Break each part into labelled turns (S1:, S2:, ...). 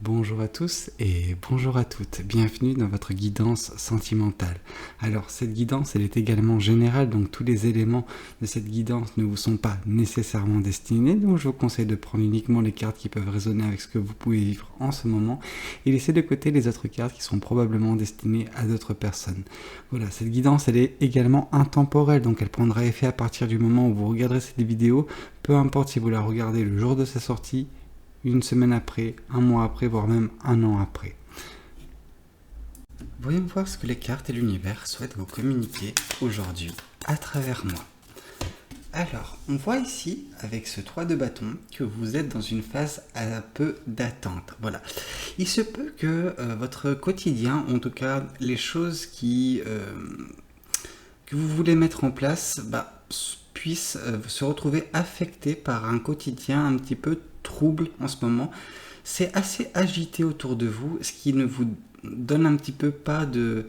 S1: Bonjour à tous et bonjour à toutes, bienvenue dans votre guidance sentimentale. Alors cette guidance elle est également générale, donc tous les éléments de cette guidance ne vous sont pas nécessairement destinés, donc je vous conseille de prendre uniquement les cartes qui peuvent résonner avec ce que vous pouvez vivre en ce moment et laisser de côté les autres cartes qui sont probablement destinées à d'autres personnes. Voilà, cette guidance elle est également intemporelle, donc elle prendra effet à partir du moment où vous regarderez cette vidéo, peu importe si vous la regardez le jour de sa sortie, une semaine après, un mois après, voire même un an après. Voyons voir ce que les cartes et l'univers souhaitent vous communiquer aujourd'hui à travers moi. Alors, on voit ici, avec ce 3 de bâton, que vous êtes dans une phase un peu d'attente. Voilà. Il se peut que votre quotidien, en tout cas les choses que vous voulez mettre en place, puissent se retrouver affectées par un quotidien un petit peu trouble en ce moment. C'est assez agité autour de vous, ce qui ne vous donne un petit peu pas de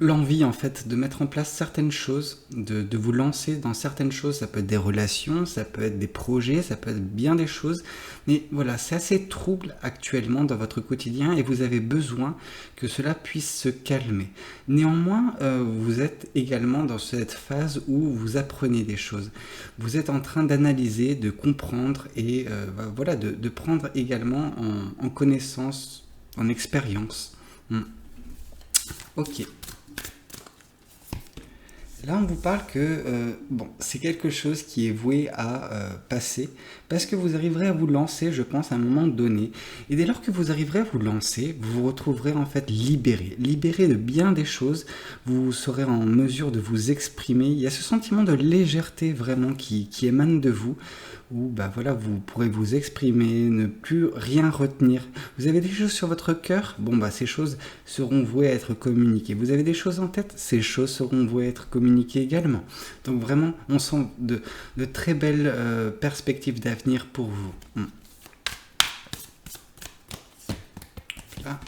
S1: l'envie en fait de mettre en place certaines choses, de vous lancer dans certaines choses. Ça peut être des relations, ça peut être des projets, ça peut être bien des choses, mais voilà, c'est assez trouble actuellement dans votre quotidien et vous avez besoin que cela puisse se calmer. Néanmoins, vous êtes également dans cette phase où vous apprenez des choses. Vous êtes en train d'analyser, de comprendre et voilà, de prendre également en connaissance, en expérience. Ok. Là, on vous parle que c'est quelque chose qui est voué à passer, parce que vous arriverez à vous lancer, je pense, à un moment donné. Et dès lors que vous arriverez à vous lancer, vous vous retrouverez en fait libéré de bien des choses. Vous serez en mesure de vous exprimer. Il y a ce sentiment de légèreté vraiment qui émane de vous, où voilà, vous pourrez vous exprimer, ne plus rien retenir. Vous avez des choses sur votre cœur, ces choses seront vouées à être communiquées. Vous avez des choses en tête, ces choses seront vouées à être communiquées également. Donc vraiment, on sent de très belles perspectives d'avenir pour vous. Là.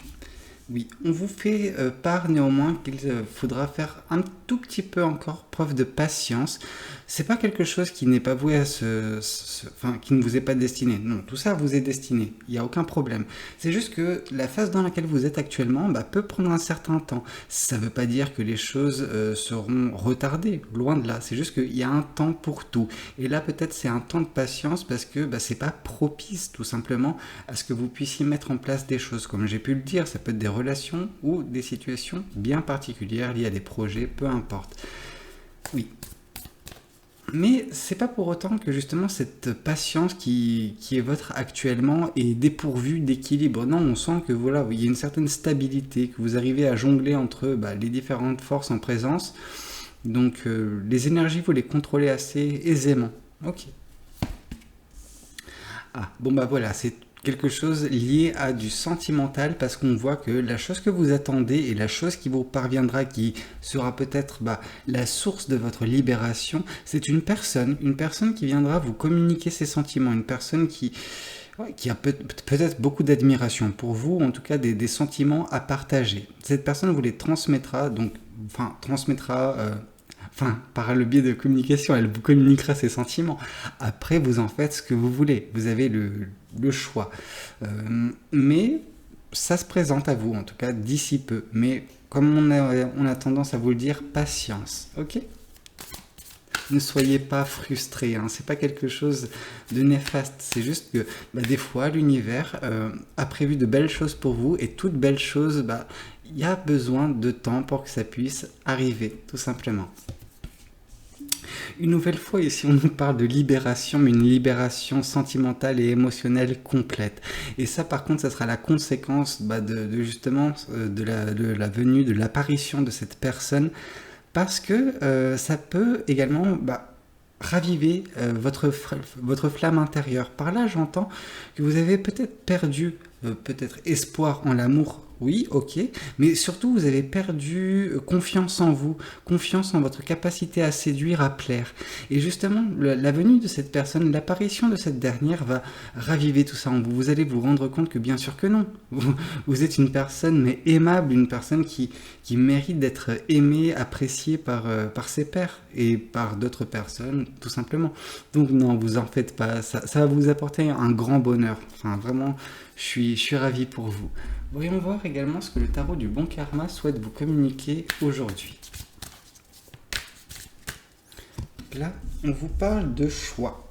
S1: Oui, on vous fait part néanmoins qu'il faudra faire un tout petit peu encore preuve de patience. C'est pas quelque chose qui n'est pas voué à qui ne vous est pas destiné. Non, tout ça vous est destiné. Il n'y a aucun problème. C'est juste que la phase dans laquelle vous êtes actuellement peut prendre un certain temps. Ça ne veut pas dire que les choses seront retardées. Loin de là. C'est juste qu'il y a un temps pour tout. Et là, peut-être, c'est un temps de patience parce que c'est pas propice, tout simplement, à ce que vous puissiez mettre en place des choses. Comme j'ai pu le dire, ça peut être des relations ou des situations bien particulières liées à des projets, peu importe. Oui. Mais c'est pas pour autant que justement cette patience qui est votre actuellement est dépourvue d'équilibre. Non, on sent que voilà, il y a une certaine stabilité, que vous arrivez à jongler entre les différentes forces en présence. Donc les énergies, vous les contrôlez assez aisément. Ok. Ah, voilà, c'est quelque chose lié à du sentimental parce qu'on voit que la chose que vous attendez et la chose qui vous parviendra, qui sera peut-être la source de votre libération, c'est une personne qui viendra vous communiquer ses sentiments, une personne qui a peut-être beaucoup d'admiration pour vous, en tout cas des sentiments à partager. Cette personne vous les transmettra, par le biais de communication, elle vous communiquera ses sentiments. Après, vous en faites ce que vous voulez. Vous avez le choix. Mais ça se présente à vous, en tout cas, d'ici peu. Mais comme on a tendance à vous le dire, patience. Ok ? Ne soyez pas frustrés. C'est pas quelque chose de néfaste. C'est juste que des fois, l'univers a prévu de belles choses pour vous et toutes belles choses, il y a besoin de temps pour que ça puisse arriver, tout simplement. Une nouvelle fois, ici, on nous parle de libération, mais une libération sentimentale et émotionnelle complète. Et ça, par contre, ça sera la conséquence justement de la venue, de l'apparition de cette personne, parce que ça peut également raviver votre flamme intérieure. Par là, j'entends que vous avez peut-être perdu peut-être espoir en l'amour. Oui, ok, mais surtout vous avez perdu confiance en vous, confiance en votre capacité à séduire, à plaire. Et justement, la venue de cette personne, l'apparition de cette dernière va raviver tout ça en vous. Vous allez vous rendre compte que bien sûr que non. Vous êtes une personne mais aimable, une personne qui mérite d'être aimée, appréciée par ses pairs et par d'autres personnes, tout simplement. Donc non, vous en faites pas, ça va vous apporter un grand bonheur. Enfin, vraiment, je suis ravi pour vous. Voyons voir également ce que le tarot du bon karma souhaite vous communiquer aujourd'hui. Là, on vous parle de choix.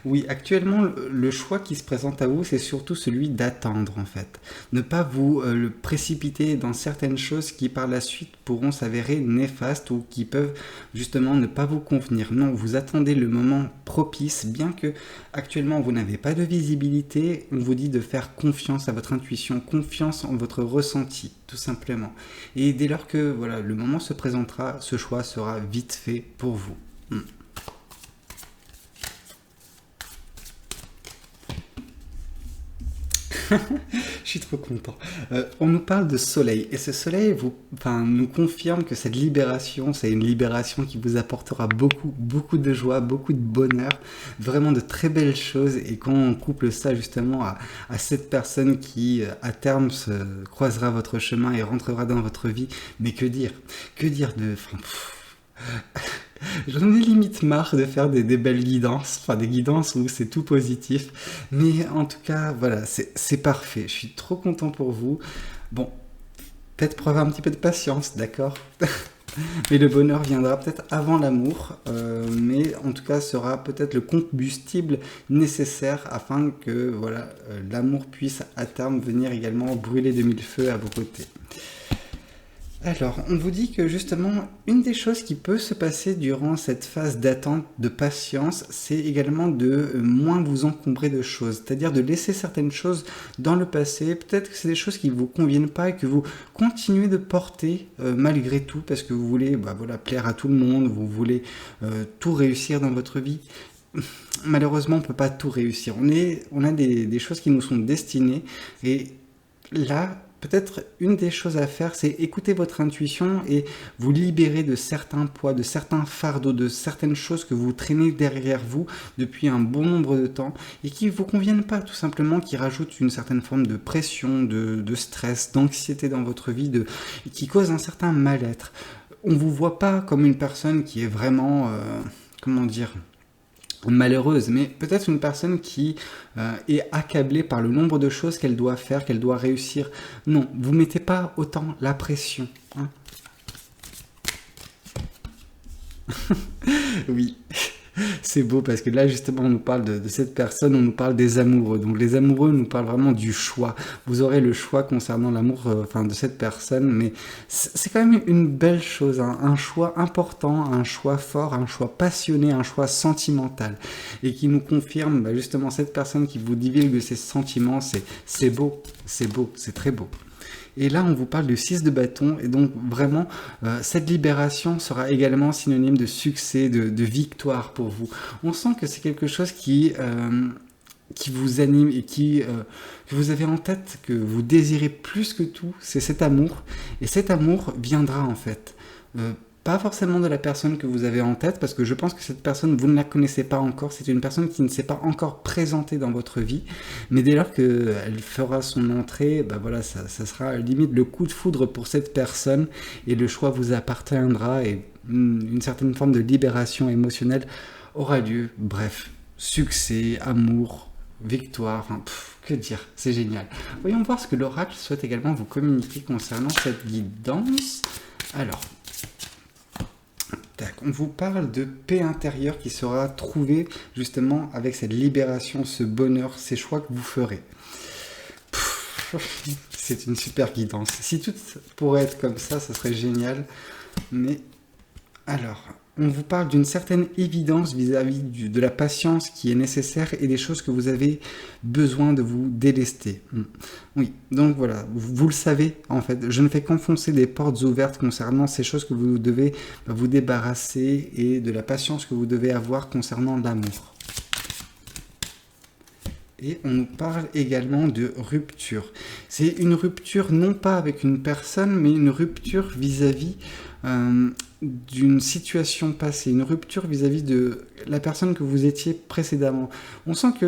S1: Oui, actuellement, le choix qui se présente à vous, c'est surtout celui d'attendre, en fait. Ne pas vous le précipiter dans certaines choses qui, par la suite, pourront s'avérer néfastes ou qui peuvent, justement, ne pas vous convenir. Non, vous attendez le moment propice, bien que, actuellement, vous n'avez pas de visibilité. On vous dit de faire confiance à votre intuition, confiance en votre ressenti, tout simplement. Et dès lors que, voilà, le moment se présentera, ce choix sera vite fait pour vous. Je suis trop content. On nous parle de soleil, et ce soleil nous confirme que cette libération, c'est une libération qui vous apportera beaucoup, beaucoup de joie, beaucoup de bonheur, vraiment de très belles choses, et quand on couple ça justement à cette personne qui, à terme, croisera votre chemin et rentrera dans votre vie, mais que dire? Que dire de... J'en ai limite marre de faire des belles guidances, enfin des guidances où c'est tout positif, mais en tout cas, voilà, c'est parfait. Je suis trop content pour vous. Bon, peut-être preuve un petit peu de patience, d'accord? Mais le bonheur viendra peut-être avant l'amour, mais en tout cas sera peut-être le combustible nécessaire afin que voilà, l'amour puisse à terme venir également brûler de mille feux à vos côtés. Alors, on vous dit que justement, une des choses qui peut se passer durant cette phase d'attente, de patience, c'est également de moins vous encombrer de choses, c'est-à-dire de laisser certaines choses dans le passé. Peut-être que c'est des choses qui ne vous conviennent pas et que vous continuez de porter malgré tout, parce que vous voulez plaire à tout le monde, vous voulez tout réussir dans votre vie. Malheureusement, on ne peut pas tout réussir. On a des choses qui nous sont destinées, et là... Peut-être une des choses à faire, c'est écouter votre intuition et vous libérer de certains poids, de certains fardeaux, de certaines choses que vous traînez derrière vous depuis un bon nombre de temps et qui ne vous conviennent pas, tout simplement, qui rajoutent une certaine forme de pression, de stress, d'anxiété dans votre vie, qui causent un certain mal-être. On ne vous voit pas comme une personne qui est vraiment, malheureuse, mais peut-être une personne qui est accablée par le nombre de choses qu'elle doit faire, qu'elle doit réussir. Non, vous mettez pas autant la pression. Hein. Oui. C'est beau parce que là justement on nous parle de cette personne, on nous parle des amoureux. Donc les amoureux nous parlent vraiment du choix. Vous aurez le choix concernant l'amour de cette personne, mais c'est quand même une belle chose, hein. Un choix important, un choix fort, un choix passionné, un choix sentimental. Et qui nous confirme justement cette personne qui vous divulgue ses sentiments, c'est beau, c'est très beau. Et là, on vous parle du 6 de bâton, et donc vraiment, cette libération sera également synonyme de succès, de victoire pour vous. On sent que c'est quelque chose qui vous anime et que vous avez en tête, que vous désirez plus que tout, c'est cet amour. Et cet amour viendra en fait. Pas forcément de la personne que vous avez en tête, parce que je pense que cette personne, vous ne la connaissez pas encore, c'est une personne qui ne s'est pas encore présentée dans votre vie, mais dès lors qu'elle fera son entrée, ça sera limite le coup de foudre pour cette personne, et le choix vous appartiendra, et une certaine forme de libération émotionnelle aura lieu. Bref, succès, amour, victoire, que dire, c'est génial. Voyons voir ce que l'oracle souhaite également vous communiquer concernant cette guidance. Alors, on vous parle de paix intérieure qui sera trouvée justement avec cette libération, ce bonheur, ces choix que vous ferez. C'est une super guidance. Si tout pourrait être comme ça serait génial. Mais alors, on vous parle d'une certaine évidence vis-à-vis de la patience qui est nécessaire et des choses que vous avez besoin de vous délester. Oui, donc voilà, vous le savez en fait, je ne fais qu'enfoncer des portes ouvertes concernant ces choses que vous devez vous débarrasser et de la patience que vous devez avoir concernant l'amour. Et on nous parle également de rupture. C'est une rupture non pas avec une personne, mais une rupture vis-à-vis d'une situation passée, une rupture vis-à-vis de la personne que vous étiez précédemment. On sent que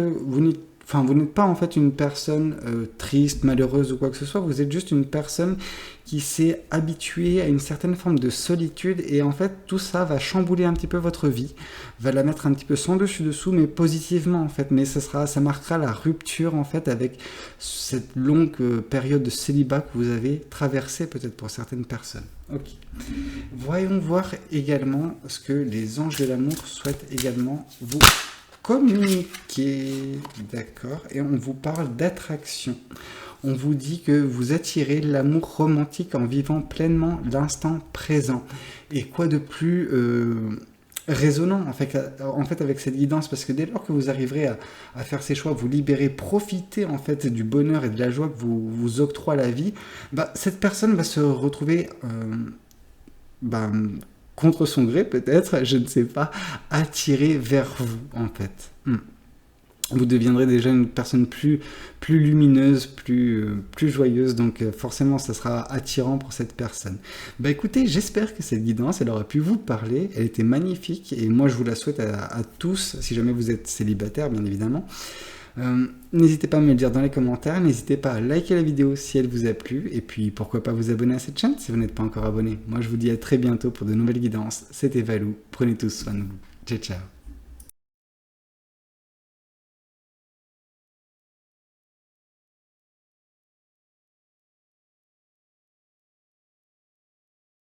S1: Enfin, vous n'êtes pas en fait une personne triste, malheureuse ou quoi que ce soit, vous êtes juste une personne qui s'est habituée à une certaine forme de solitude et en fait tout ça va chambouler un petit peu votre vie, va la mettre un petit peu sans dessus dessous mais positivement en fait, mais ça marquera la rupture en fait avec cette longue période de célibat que vous avez traversée peut-être pour certaines personnes. Ok. Voyons voir également ce que les anges de l'amour souhaitent également vous communiquer. D'accord. Et on vous parle d'attraction. On vous dit que vous attirez l'amour romantique en vivant pleinement l'instant présent. Et quoi de plus résonnant en fait avec cette guidance, parce que dès lors que vous arriverez à faire ces choix, vous libérer, profiter en fait du bonheur et de la joie que vous octroie la vie, bah, cette personne va se retrouver bah, contre son gré peut-être, je ne sais pas, attirée vers vous en fait. Vous deviendrez déjà une personne plus lumineuse, plus joyeuse, donc forcément ça sera attirant pour cette personne. Bah écoutez, j'espère que cette guidance, elle aura pu vous parler, elle était magnifique, et moi je vous la souhaite à tous, si jamais vous êtes célibataire bien évidemment. N'hésitez pas à me le dire dans les commentaires, n'hésitez pas à liker la vidéo si elle vous a plu, et puis pourquoi pas vous abonner à cette chaîne si vous n'êtes pas encore abonné. Moi je vous dis à très bientôt pour de nouvelles guidances, c'était Valou, prenez tous soin de vous, ciao ciao.